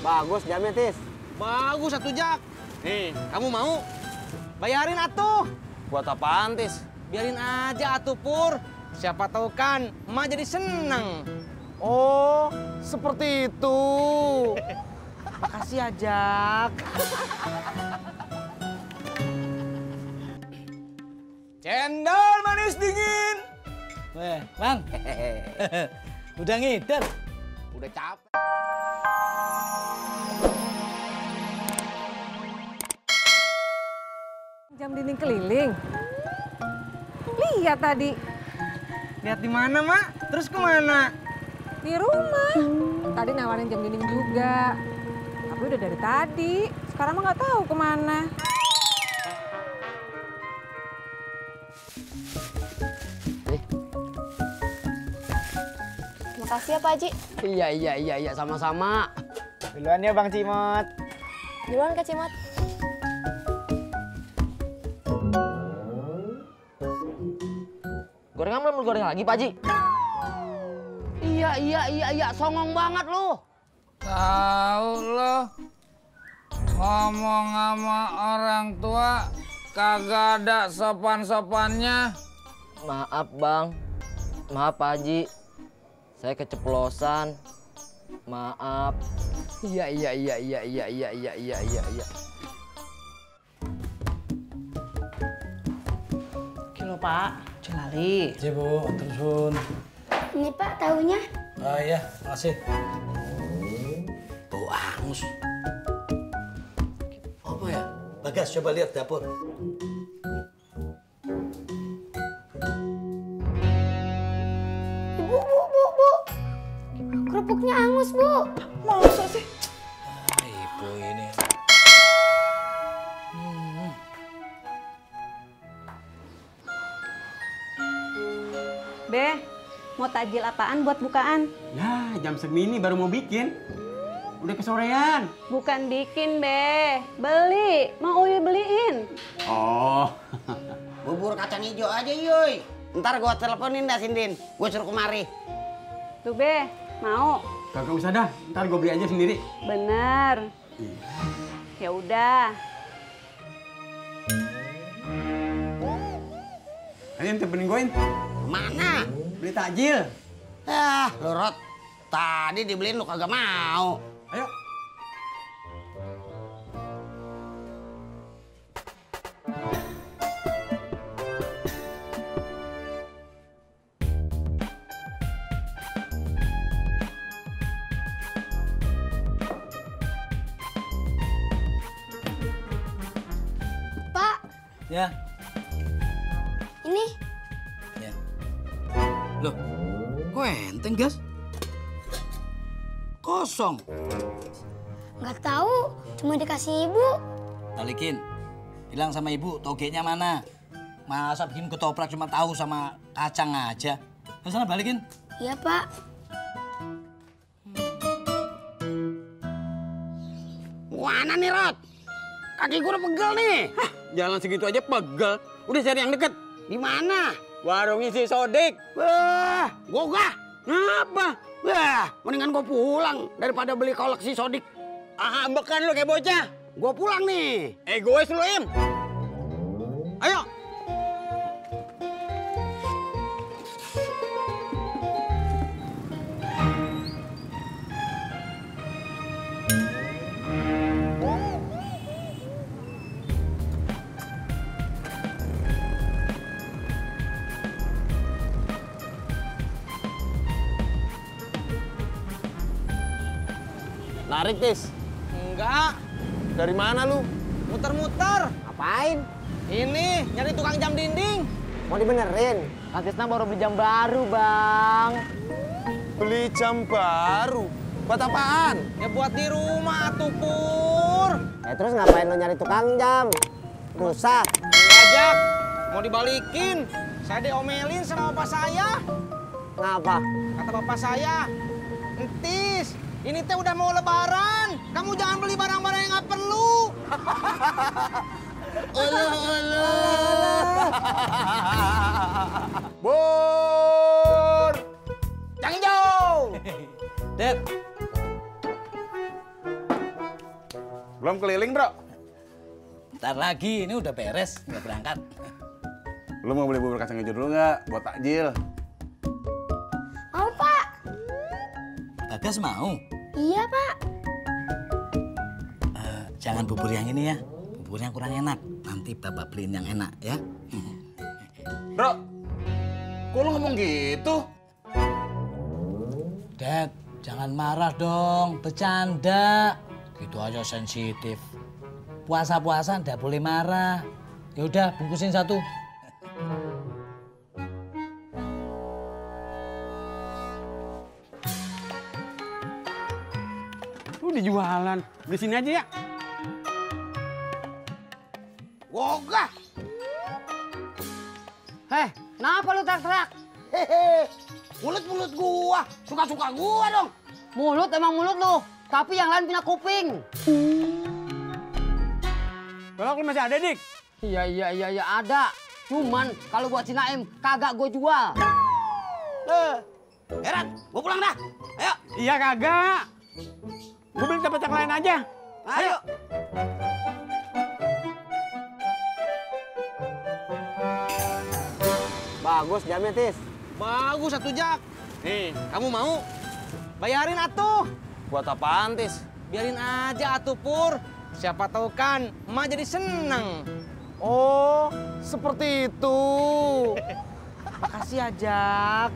Bagus jamnya, Tis. Bagus atuh, Jak. Nih, kamu mau? Bayarin atuh. Buat apaan, Tis? Biarin aja atuh, Pur. Siapa tahu kan emak jadi seneng. Oh, seperti itu. Makasih ya, Jak. Cendol manis dingin. Weh, Bang. Udah ngidam. Udah capek. Jam dinding keliling. Lihat tadi Lihat di mana, Mak? Terus kemana? di rumah. Tadi nawarin jam dinding juga. Tapi udah dari tadi. Sekarang mah nggak tahu kemana. Makasih ya Pak Haji. Iya, sama-sama. Duluan ya Bang Cimot. Duluan Kak Cimot. Gorengan belum goreng lagi, Pak Haji? Iya, songong banget lu. Tahu lo, ngomong sama orang tua kagak ada sopan-sopannya. Maaf, Bang. Maaf, Pak Haji. Saya keceplosan. Maaf. Iya. Kilo Pak, Celali. Iya Bu, terus. Ini Pak tahunya. Ah iya, makasih. Bau angus. Apa ya? Bagas, coba lihat dapur. Bu. Kerupuknya angus, Bu. Masa sih? Ibu ini. Be, mau takjil apaan buat bukaan? Ya, jam segini baru mau bikin. Udah kesorean. Bukan bikin, Be. Beli. Mau Uy beliin. Oh. Bubur kacang hijau aja, Yuy. Ntar gua teleponin dah, Sindin. Gua suruh kemari. Tuh, Be. Mau? Kagak usah dah, ntar gue beli aja sendiri. Bener. Ya udah. Ayo temenin gue. Mana? Beli takjil. Lu Rot. Tadi dibeliin lu kagak mau. Ayo. Pak, Ya. ini Ya. Loh, kok enteng, Gas? Kosong. nggak tahu. Cuma dikasih Ibu. Balikin. Bilang sama ibu, togenya mana? Masa bikin ketoprak cuma tahu sama kacang aja. Ke sana balikin. Iya, Pak. Mana nih, Rot? Kaki gua udah pegel nih. Jalan segitu aja pegel. Udah cari yang deket. Di mana? Warungnya si Sodik. Wah, gua gak. Ngapa? Wah, mendingan gua pulang daripada beli koleksi sodik. Ah, ambekan lu kayak bocah. Gua pulang nih. Egois lu, Im. Ayo. Narik, Tis. Enggak. Dari mana lu? Muter-muter. Ngapain? Ini, nyari tukang jam dinding. Mau dibenerin? Kang Tisna baru beli jam baru, Bang. Beli jam baru? Buat apaan? Ya buat di rumah tuh, Pur. Terus ngapain lo nyari tukang jam? Rusak. Ngajak. Mau dibalikin. Saya diomelin sama bapak saya. Ngapa? Kata bapak saya, Entis, ini teh udah mau lebaran. Kamu jangan beli barang-barang yang nggak perlu. Bur! Jang hijau. Dad. Belum keliling, Bro. Ntar lagi, ini udah beres, nggak berangkat. Lu mau beli bubur kacang hijau dulu nggak? Buat takjil. Mau, Pak. Bagas mau? Iya, Pak. Jangan bubur yang ini ya, buburnya kurang enak. Nanti Bapak beliin yang enak ya. Bro, kok lu ngomong gitu? Dad, jangan marah dong, bercanda. Gitu aja sensitif. Puasa-puasa ndak boleh marah. Ya udah, bungkusin satu. Lu di jualan. Di sini aja ya. Wogah. Heh, kenapa lu teriak-teriak? Hehe. Mulut gua. Suka-suka gua dong. Mulut emang mulut lu, tapi yang lain punya kuping. Kalau masih ada, Dik? Iya, ada. Cuman kalau buat si Naim kagak gue jual. Heran, gua pulang dah. Ayo. Iya kagak. Gue beli tempat yang lain aja. Ayo. Bagus jamnya, Tis. Bagus satu jak. Nih, kamu mau? Bayarin atuh. Buat apaan, Tis? Biarin aja atuh Pur. Siapa tahu kan emak jadi seneng. Oh, seperti itu. Makasih ya, Jak.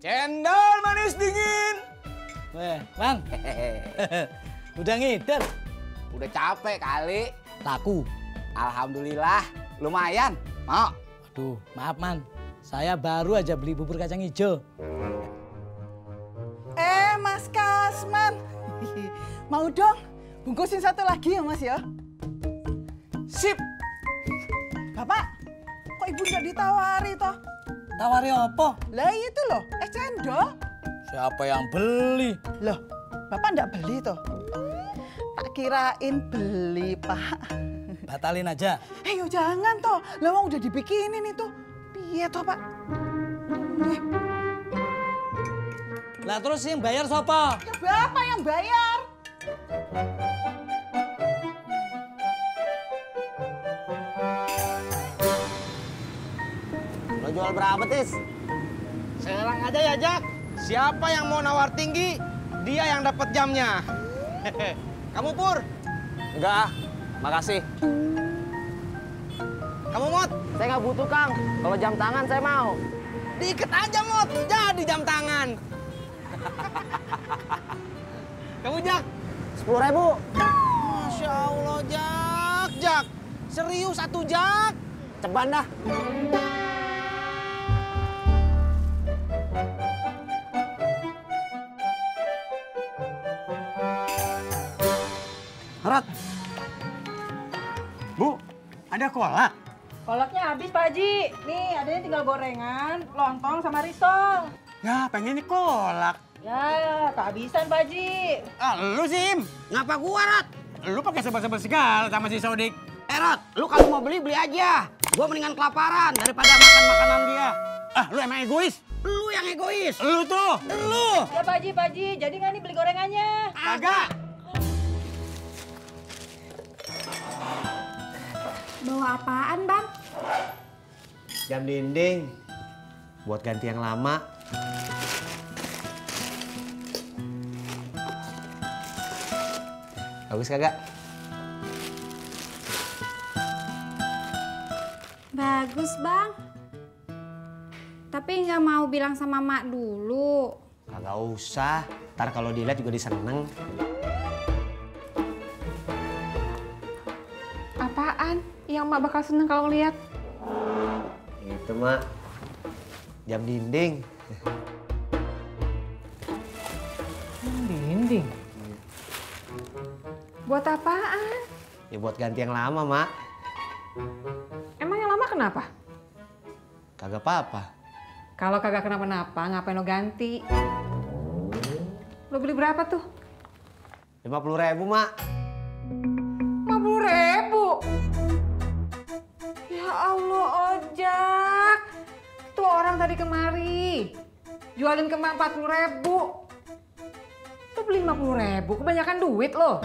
Cendol manis dingin. Weh, Bang. Udah ngidar. Udah capek kali. Laku. Alhamdulillah, lumayan. Mau? Aduh, maaf, Man. Saya baru aja beli bubur kacang hijau. Mas Kasman. Mau dong bungkusin satu lagi ya, Mas ya? Sip. Bapak, kok Ibu nggak ditawari toh? Tawari apa? Lah itu loh, cendol. Siapa yang beli? Loh, Bapak nggak beli toh? Tak kirain beli, Pak. Batalin aja. Yo jangan toh, lawang udah dibikinin itu. Piye toh, Pak? Lah terus yang bayar siapa? Ya Bapak yang bayar. Lo jual berapa, Tis? Selang aja ya, Jak. Siapa yang mau nawar tinggi, dia yang dapat jamnya. Kamu Pur? Enggak, makasih. Kamu Mot? Saya nggak butuh, Kang. Kalau jam tangan saya mau. Diikat aja Mot, jadi jam tangan. Kamu Jak? 10.000. Masya Allah, Jak. Serius satu Jak. Ceban dah. Rot. Bu, ada kolak? Kolaknya habis, Pak Haji. Nih, adanya tinggal gorengan, lontong, sama risol. Ya, pengen nih kolak. Ya, kehabisan, Pak Haji. Lu, Sim. Ngapa gua, Rot? Lu pakai sebel-sebel segala sama si Sodik. Rot, lu kalau mau beli aja. Gua mendingan kelaparan daripada makan makanan dia. Ah, lu emang egois? Lu yang egois. Lu tuh. Lu. Ya, Pak Haji. Jadi nggak nih beli gorengannya? Kagak. Bawa apaan, Bang? Jam dinding. Buat ganti yang lama. Bagus kagak? Bagus, Bang. Tapi nggak mau bilang sama Mak dulu. Kagak usah. Ntar kalau dilihat juga diseneng. Apaan? Yang Mak bakal seneng kalau lihat. Itu, Mak. Jam dinding. Dinding? Buat apaan? Ya buat ganti yang lama, Mak. Emang yang lama kenapa? Kagak apa-apa. Kalau kagak kenapa-napa, ngapain lo ganti? Lo beli berapa tuh? 50.000, Mak. 50.000? Ya Allah, Ojak. Tuh orang tadi kemari. Jualin ke Mak 40.000. 50.000, kebanyakan duit loh.